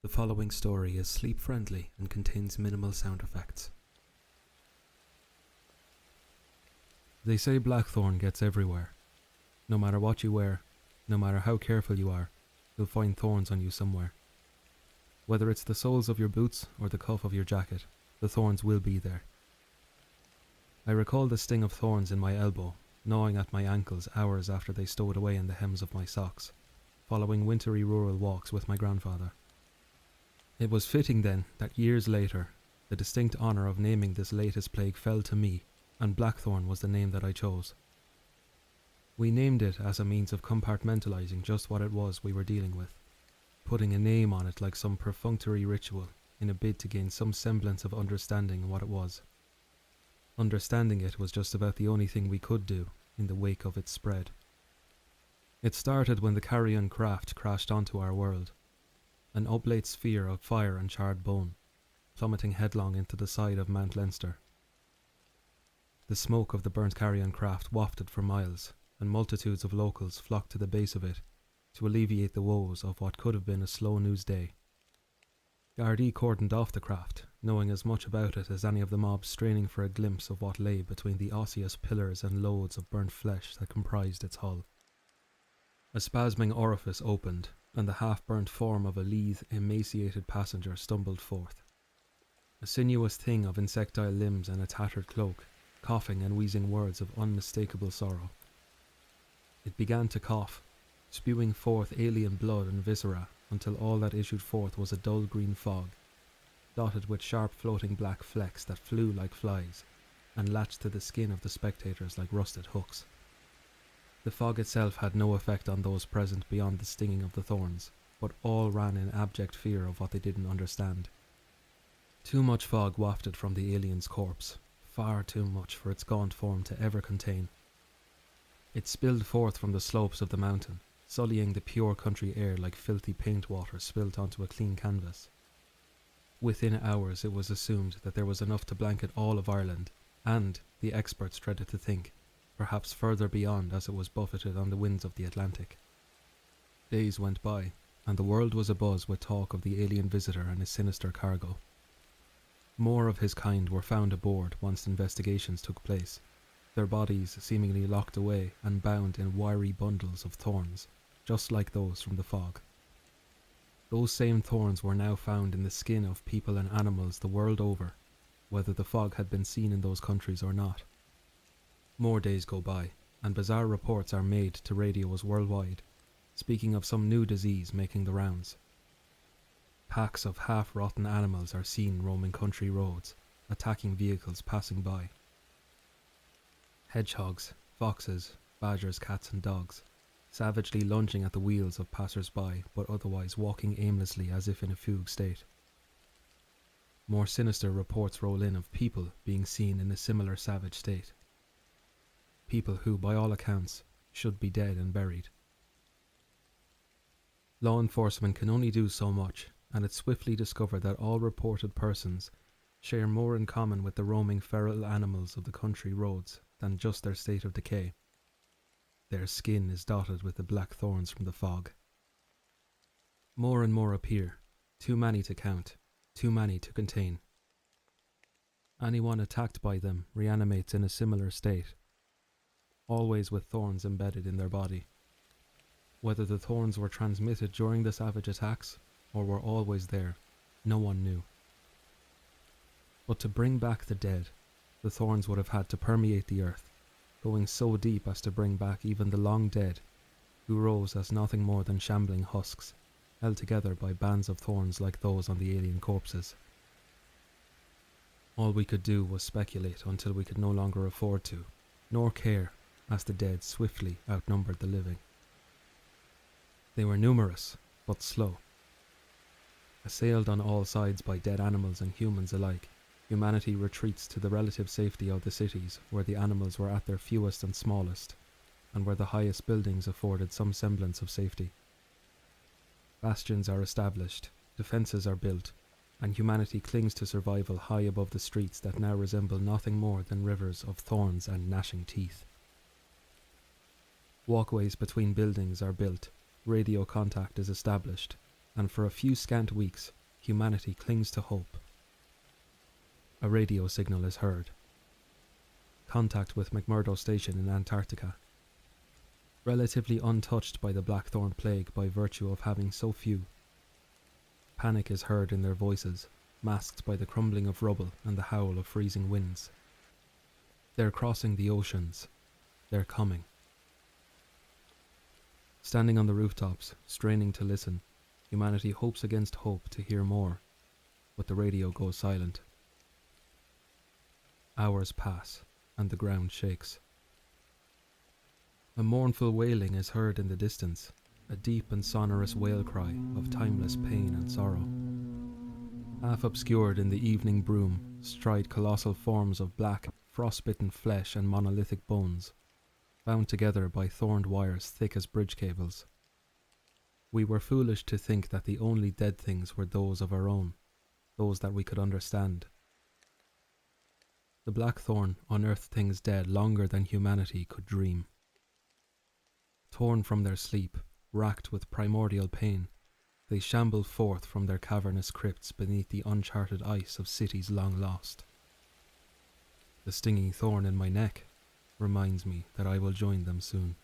The following story is sleep-friendly and contains minimal sound effects. They say Blackthorn gets everywhere. No matter what you wear, no matter how careful you are, you'll find thorns on you somewhere. Whether it's the soles of your boots or the cuff of your jacket, the thorns will be there. I recall the sting of thorns in my elbow, gnawing at my ankles hours after they stowed away in the hems of my socks, following wintry rural walks with my grandfather. It was fitting then that years later, the distinct honour of naming this latest plague fell to me, and Blackthorn was the name that I chose. We named it as a means of compartmentalising just what it was we were dealing with, putting a name on it like some perfunctory ritual in a bid to gain some semblance of understanding what it was. Understanding it was just about the only thing we could do in the wake of its spread. It started when the carrion craft crashed onto our world, an oblate sphere of fire and charred bone, plummeting headlong into the side of Mount Leinster. The smoke of the burnt carrion craft wafted for miles, and multitudes of locals flocked to the base of it to alleviate the woes of what could have been a slow news day. Gardaí cordoned off the craft, knowing as much about it as any of the mob straining for a glimpse of what lay between the osseous pillars and loads of burnt flesh that comprised its hull. A spasming orifice opened, and the half-burnt form of a lithe, emaciated passenger stumbled forth. A sinuous thing of insectile limbs and a tattered cloak, coughing and wheezing words of unmistakable sorrow. It began to cough, spewing forth alien blood and viscera until all that issued forth was a dull green fog, dotted with sharp floating black flecks that flew like flies and latched to the skin of the spectators like rusted hooks. The fog itself had no effect on those present beyond the stinging of the thorns, but all ran in abject fear of what they didn't understand. Too much fog wafted from the alien's corpse, far too much for its gaunt form to ever contain. It spilled forth from the slopes of the mountain, sullying the pure country air like filthy paint water spilt onto a clean canvas. Within hours it was assumed that there was enough to blanket all of Ireland, and, the experts dreaded to think, perhaps further beyond as it was buffeted on the winds of the Atlantic. Days went by, and the world was abuzz with talk of the alien visitor and his sinister cargo. More of his kind were found aboard once investigations took place, their bodies seemingly locked away and bound in wiry bundles of thorns, just like those from the fog. Those same thorns were now found in the skin of people and animals the world over, whether the fog had been seen in those countries or not. More days go by, and bizarre reports are made to radios worldwide, speaking of some new disease making the rounds. Packs of half-rotten animals are seen roaming country roads, attacking vehicles passing by. Hedgehogs, foxes, badgers, cats and dogs, savagely lunging at the wheels of passers-by but otherwise walking aimlessly as if in a fugue state. More sinister reports roll in of people being seen in a similar savage state. People who, by all accounts, should be dead and buried. Law enforcement can only do so much, and it swiftly discovered that all reported persons share more in common with the roaming feral animals of the country roads than just their state of decay. Their skin is dotted with the black thorns from the fog. More and more appear, too many to count, too many to contain. Anyone attacked by them reanimates in a similar state, always with thorns embedded in their body. Whether the thorns were transmitted during the savage attacks, or were always there, no one knew. But to bring back the dead, the thorns would have had to permeate the earth, going so deep as to bring back even the long dead, who rose as nothing more than shambling husks, held together by bands of thorns like those on the alien corpses. All we could do was speculate until we could no longer afford to, nor care, as the dead swiftly outnumbered the living. They were numerous, but slow. Assailed on all sides by dead animals and humans alike, humanity retreats to the relative safety of the cities where the animals were at their fewest and smallest, and where the highest buildings afforded some semblance of safety. Bastions are established, defences are built, and humanity clings to survival high above the streets that now resemble nothing more than rivers of thorns and gnashing teeth. Walkways between buildings are built, radio contact is established, and for a few scant weeks, humanity clings to hope. A radio signal is heard. Contact with McMurdo Station in Antarctica. Relatively untouched by the Blackthorn plague by virtue of having so few. Panic is heard in their voices, masked by the crumbling of rubble and the howl of freezing winds. They're crossing the oceans. They're coming. Standing on the rooftops, straining to listen, humanity hopes against hope to hear more, but the radio goes silent. Hours pass, and the ground shakes. A mournful wailing is heard in the distance, a deep and sonorous wail cry of timeless pain and sorrow. Half obscured in the evening broom stride colossal forms of black, frostbitten flesh and monolithic bones, bound together by thorned wires thick as bridge cables. We were foolish to think that the only dead things were those of our own, those that we could understand. The Blackthorn unearthed things dead longer than humanity could dream. Torn from their sleep, racked with primordial pain, they shamble forth from their cavernous crypts beneath the uncharted ice of cities long lost. The stinging thorn in my neck reminds me that I will join them soon.